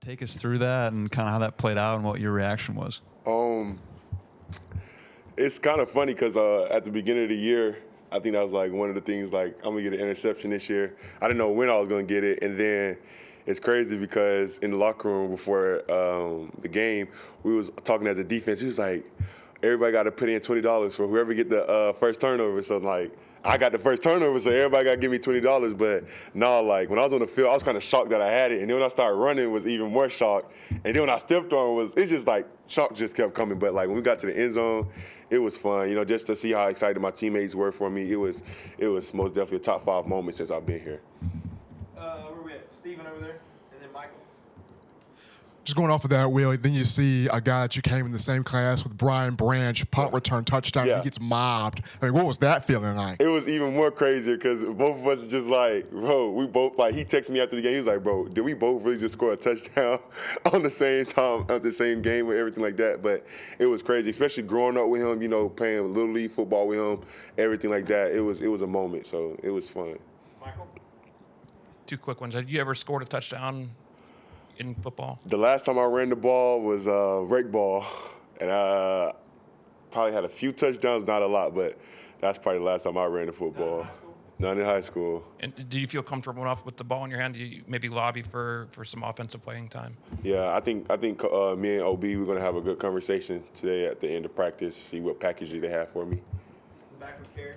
Take us through that and kind of how that played out and what your reaction was. It's kind of funny because at the beginning of the year, I think that was like one of the things, like, I'm going to get an interception this year. I didn't know when I was going to get it. And then it's crazy because in the locker room before the game, we was talking as a defense. He was like, everybody got to put in $20 for whoever get the first turnover. So, like, I got the first turnover, so everybody got to give me $20. But no, like, when I was on the field, I was kind of shocked that I had it. And then when I started running, it was even more shocked. And then when I stepped on, it's just like shock just kept coming. But like when we got to the end zone, it was fun. You know, just to see how excited my teammates were for me. It was most definitely a top 5 moment since I've been here. Where are we at? Steven over there, and then Michael. Just going off of that, Will, then you see a guy that you came in the same class with, Brian Branch, punt return touchdown. Yeah. He gets mobbed. I mean, what was that feeling like? It was even more crazier because both of us just like, bro, we both, like, he texted me after the game. He was like, bro, did we both really just score a touchdown on the same time, at the same game and everything like that? But it was crazy, especially growing up with him, you know, playing Little League football with him, everything like that. It was a moment, so it was fun. Michael? 2 quick ones. Have you ever scored a touchdown in football? The last time I ran the ball was rake ball, and I probably had a few touchdowns, not a lot, but that's probably the last time I ran the football. None in high school. And do you feel comfortable enough with the ball in your hand? Do you maybe lobby for some offensive playing time? Yeah, I think me and OB, we're going to have a good conversation today at the end of practice, see what packages they have for me. Back with Carrie.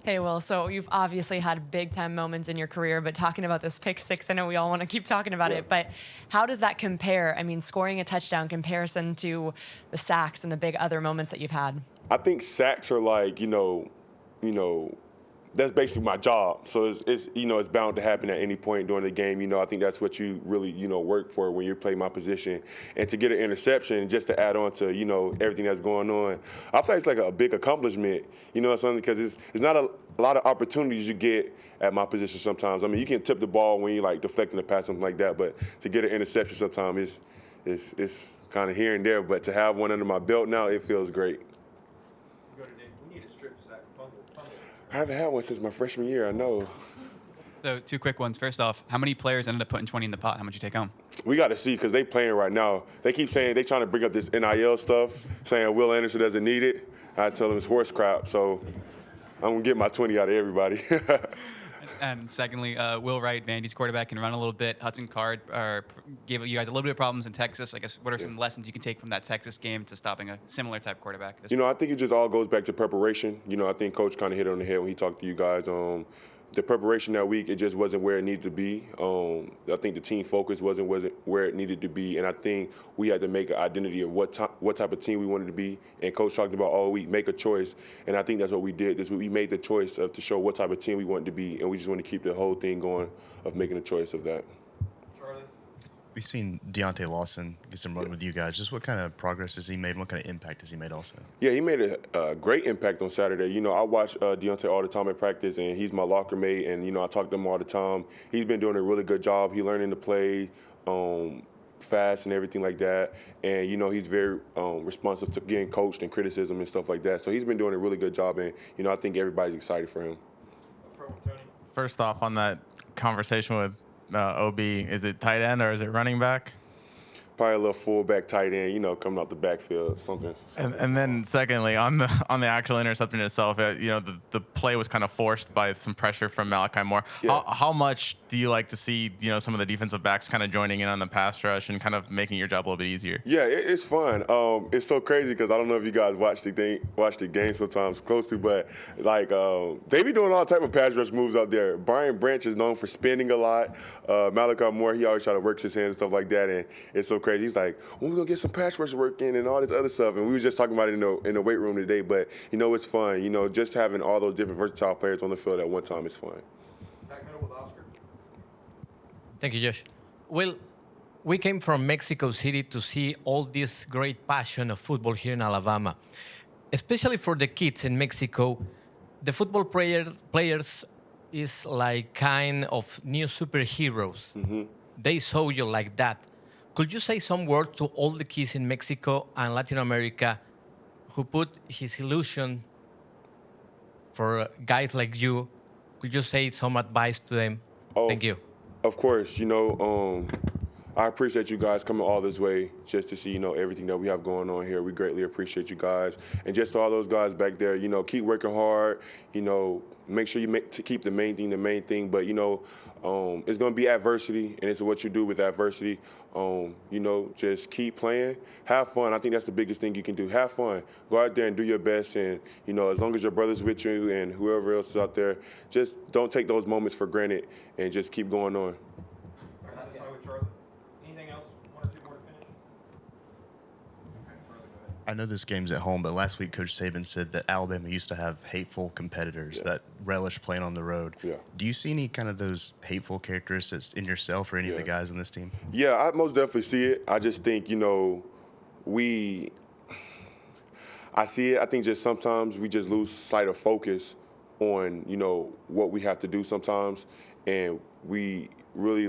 Hey, Will, so you've obviously had big-time moments in your career, but talking about this pick six, I know we all want to keep talking about it, but how does that compare? I mean, scoring a touchdown comparison to the sacks and the big other moments that you've had? I think sacks are like, you know, that's basically my job. So it's it's bound to happen at any point during the game. You know, I think that's what you really, work for when you're playing my position. And to get an interception, just to add on to, everything that's going on, I feel like it's like a big accomplishment, something, because it's not a lot of opportunities you get at my position sometimes. I mean, you can tip the ball when you're like deflecting the pass, something like that, but to get an interception sometimes it's kind of here and there. But to have one under my belt now, it feels great. We need a strip sack fumble. I haven't had one since my freshman year, I know. So 2 quick ones. First off, how many players ended up putting 20 in the pot? How much you take home? We got to see, because they playing right now. They keep saying they trying to bring up this NIL stuff, saying Will Anderson doesn't need it. I tell them it's horse crap, so I'm going to get my 20 out of everybody. And secondly, Will Wright, Vandy's quarterback, can run a little bit. Hudson Card gave you guys a little bit of problems in Texas. I guess, what are some lessons you can take from that Texas game to stopping a similar type quarterback? I think it just all goes back to preparation. I think Coach kind of hit it on the head when he talked to you guys. The preparation that week, it just wasn't where it needed to be. I think the team focus wasn't where it needed to be, and I think we had to make an identity of what type of team we wanted to be. And Coach talked about all week, make a choice, and I think that's what we did. We made the choice to show what type of team we wanted to be, and we just want to keep the whole thing going of making a choice of that. We've seen Deontay Lawson get some run with you guys. Just what kind of progress has he made? And what kind of impact has he made also? Yeah, he made a great impact on Saturday. I watch Deontay all the time at practice, and he's my locker mate, and, I talk to him all the time. He's been doing a really good job. He's learning to play fast and everything like that. And, he's very responsive to getting coached and criticism and stuff like that. So he's been doing a really good job, and, I think everybody's excited for him. First off, on that conversation with OB, is it tight end or is it running back? Probably a little fullback, tight end, coming out the backfield, something. And then secondly, on the actual interception itself, the play was kind of forced by some pressure from Malachi Moore. Yeah. How much do you like to see, some of the defensive backs kind of joining in on the pass rush and kind of making your job a little bit easier? Yeah, it's fun. It's so crazy because I don't know if you guys watch the game sometimes closely, but like they be doing all type of pass rush moves out there. Brian Branch is known for spinning a lot. Malachi Moore, he always try to work his hands and stuff like that, and it's so crazy. He's like, when we gonna get some pass rush work in and all this other stuff, and we were just talking about it in the weight room today. But it's fun. Just having all those different versatile players on the field at one time is fun. Back middle with Oscar. Thank you, Josh. Well, we came from Mexico City to see all this great passion of football here in Alabama. Especially for the kids in Mexico, the football players is like kind of new superheroes. Mm-hmm. They saw you like that. Could you say some words to all the kids in Mexico and Latin America who put his illusion for guys like you? Could you say some advice to them? Oh, Thank you. Of course, I appreciate you guys coming all this way just to see, everything that we have going on here. We greatly appreciate you guys. And just to all those guys back there, keep working hard, make sure to keep the main thing. But, it's going to be adversity, and it's what you do with adversity. Just keep playing, have fun. I think that's the biggest thing you can do. Have fun. Go out there and do your best. And, as long as your brother's with you and whoever else is out there, just don't take those moments for granted and just keep going on. That's fine with Charlie. Anything else? One or two more to finish? Okay, Charlie, go ahead. I know this game's at home, but last week Coach Saban said that Alabama used to have hateful competitors that relish playing on the road. Yeah. Do you see any kind of those hateful characteristics in yourself or any of the guys on this team? Yeah, I most definitely see it. I just think, I see it. I think just sometimes we just lose sight of focus on, what we have to do sometimes. And we really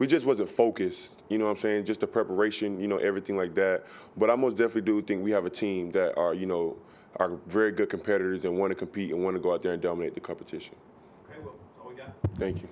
we just wasn't focused, you know what I'm saying? Just the preparation, everything like that. But I most definitely do think we have a team that are very good competitors and want to compete and want to go out there and dominate the competition. Okay, well, that's all we got. Thank you.